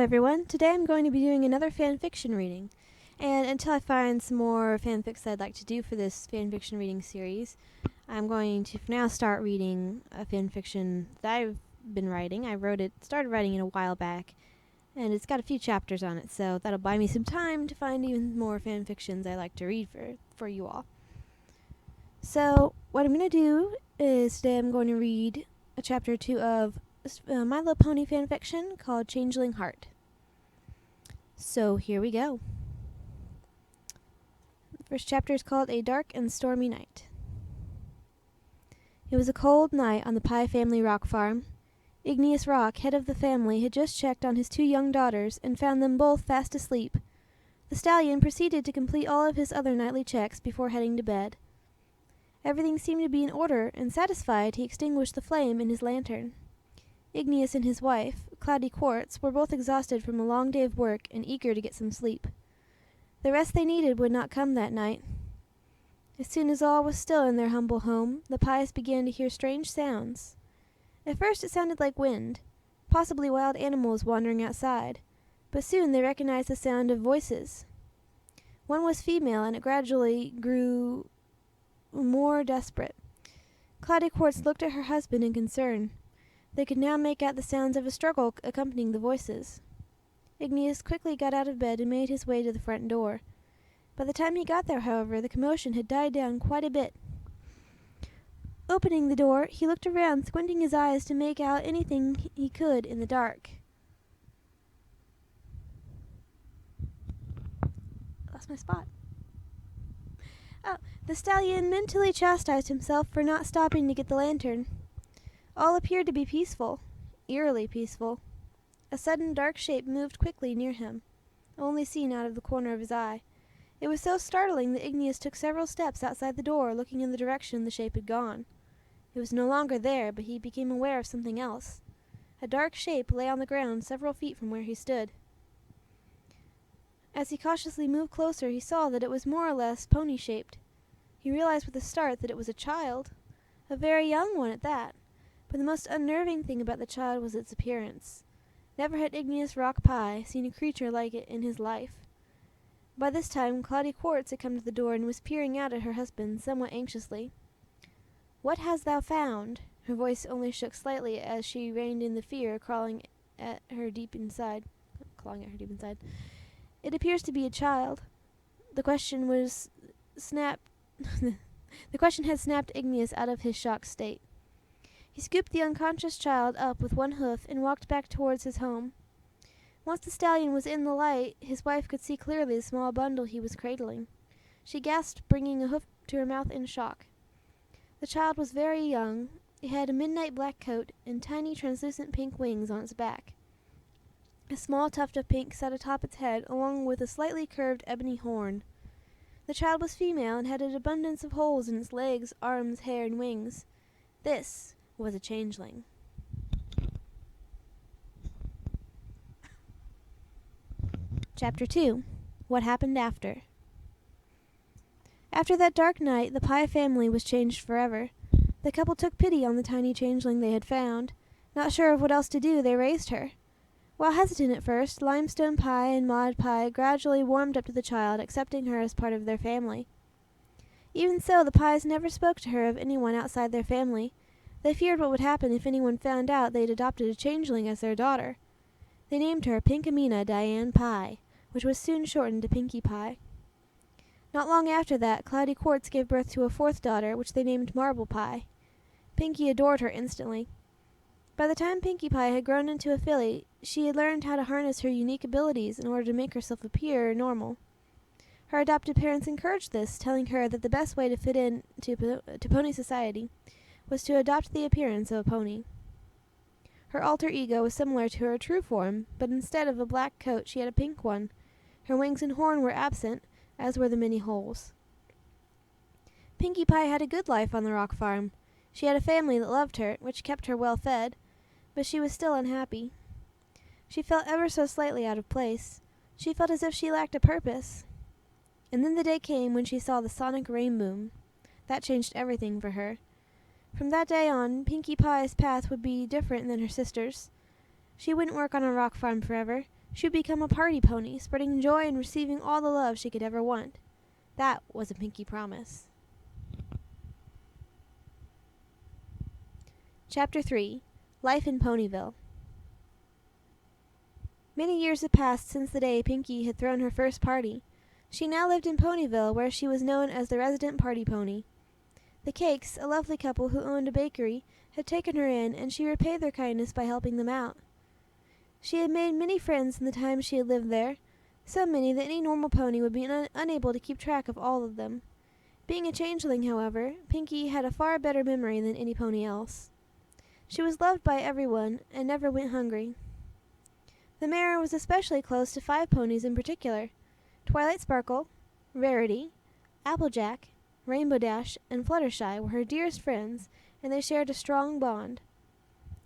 everyone. Today I'm going to be doing another fanfiction reading. And until I find some more fanfics that I'd like to do for this fanfiction reading series, I'm going to for now start reading a fanfiction that I've been writing. Started writing it a while back, and it's got a few chapters on it, so that'll buy me some time to find even more fanfictions I like to read for you all. So what I'm going to do is today I'm going to read a chapter or two of My Little Pony fanfiction called Changeling Heart. So here we go. The first chapter is called A Dark and Stormy Night. It was a cold night on the Pye family rock farm. Igneous Rock, head of the family, had just checked on his two young daughters and found them both fast asleep. The stallion proceeded to complete all of his other nightly checks before heading to bed. Everything seemed to be in order, and satisfied, he extinguished the flame in his lantern. Igneous and his wife, Cloudy Quartz, were both exhausted from a long day of work and eager to get some sleep. The rest they needed would not come that night. As soon as all was still in their humble home, the Pyes began to hear strange sounds. At first it sounded like wind, possibly wild animals wandering outside, but soon they recognized the sound of voices. One was female, and it gradually grew more desperate. Cloudy Quartz looked at her husband in concern. They could now make out the sounds of a struggle accompanying the voices. Igneous quickly got out of bed and made his way to the front door. By the time he got there, however, the commotion had died down quite a bit. Opening the door, he looked around, squinting his eyes to make out anything he could in the dark. Lost my spot. The stallion mentally chastised himself for not stopping to get the lantern. All appeared to be peaceful, eerily peaceful. A sudden dark shape moved quickly near him, only seen out of the corner of his eye. It was so startling that Igneous took several steps outside the door, looking in the direction the shape had gone. It was no longer there, but he became aware of something else. A dark shape lay on the ground several feet from where he stood. As he cautiously moved closer, he saw that it was more or less pony-shaped. He realized with a start that it was a child, a very young one at that. But the most unnerving thing about the child was its appearance. Never had Igneous Rock Pye seen a creature like it in his life. By this time, Cloudy Quartz had come to the door and was peering out at her husband somewhat anxiously. "What hast thou found?" Her voice only shook slightly as she reined in the fear clawing at her deep inside. "It appears to be a child." The question had snapped Igneous out of his shocked state. He scooped the unconscious child up with one hoof and walked back towards his home. Once the stallion was in the light, his wife could see clearly the small bundle he was cradling. She gasped, bringing a hoof to her mouth in shock. The child was very young. It had a midnight black coat and tiny translucent pink wings on its back. A small tuft of pink sat atop its head, along with a slightly curved ebony horn. The child was female and had an abundance of holes in its legs, arms, hair, and wings. This was a changeling. Chapter 2. What Happened After. After that dark night, the Pye family was changed forever. The couple took pity on the tiny changeling they had found. Not sure of what else to do, they raised her. While hesitant at first, Limestone Pye and Maud Pye gradually warmed up to the child, accepting her as part of their family. Even so, the Pyes never spoke to her of anyone outside their family. They feared what would happen if anyone found out they had adopted a changeling as their daughter. They named her Pinkamena Diane Pye, which was soon shortened to Pinkie Pie. Not long after that, Cloudy Quartz gave birth to a fourth daughter, which they named Marble Pie. Pinkie adored her instantly. By the time Pinkie Pie had grown into a filly, she had learned how to harness her unique abilities in order to make herself appear normal. Her adopted parents encouraged this, telling her that the best way to fit in to pony society was to adopt the appearance of a pony. Her alter ego was similar to her true form, but instead of a black coat she had a pink one. Her wings and horn were absent, as were the many holes. Pinkie Pie had a good life on the rock farm. She had a family that loved her, which kept her well fed, but she was still unhappy. She felt ever so slightly out of place. She felt as if she lacked a purpose. And then the day came when she saw the sonic rain boom. That changed everything for her. From that day on, Pinkie Pie's path would be different than her sister's. She wouldn't work on a rock farm forever. She would become a party pony, spreading joy and receiving all the love she could ever want. That was a pinky promise. Chapter 3. Life in Ponyville. Many years had passed since the day Pinky had thrown her first party. She now lived in Ponyville, where she was known as the resident party pony. The Cakes, a lovely couple who owned a bakery, had taken her in, and she repaid their kindness by helping them out. She had made many friends in the time she had lived there, so many that any normal pony would be unable to keep track of all of them. Being a changeling, however, Pinky had a far better memory than any pony else. She was loved by everyone and never went hungry. The mare was especially close to 5 ponies in particular. Twilight Sparkle, Rarity, Applejack, Rainbow Dash, and Fluttershy were her dearest friends, and they shared a strong bond.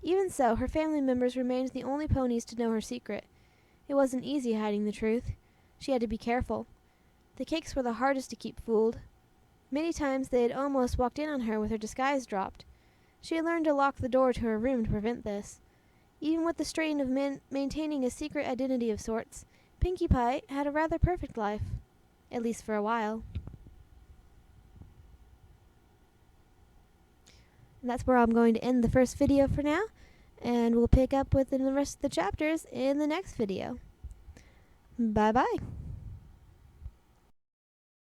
Even so, her family members remained the only ponies to know her secret. It wasn't easy hiding the truth. She had to be careful. The Cakes were the hardest to keep fooled. Many times they had almost walked in on her with her disguise dropped. She had learned to lock the door to her room to prevent this. Even with the strain of maintaining a secret identity of sorts, Pinkie Pie had a rather perfect life. At least for a while. And that's where I'm going to end the first video for now, and we'll pick up with the rest of the chapters in the next video. Bye-bye.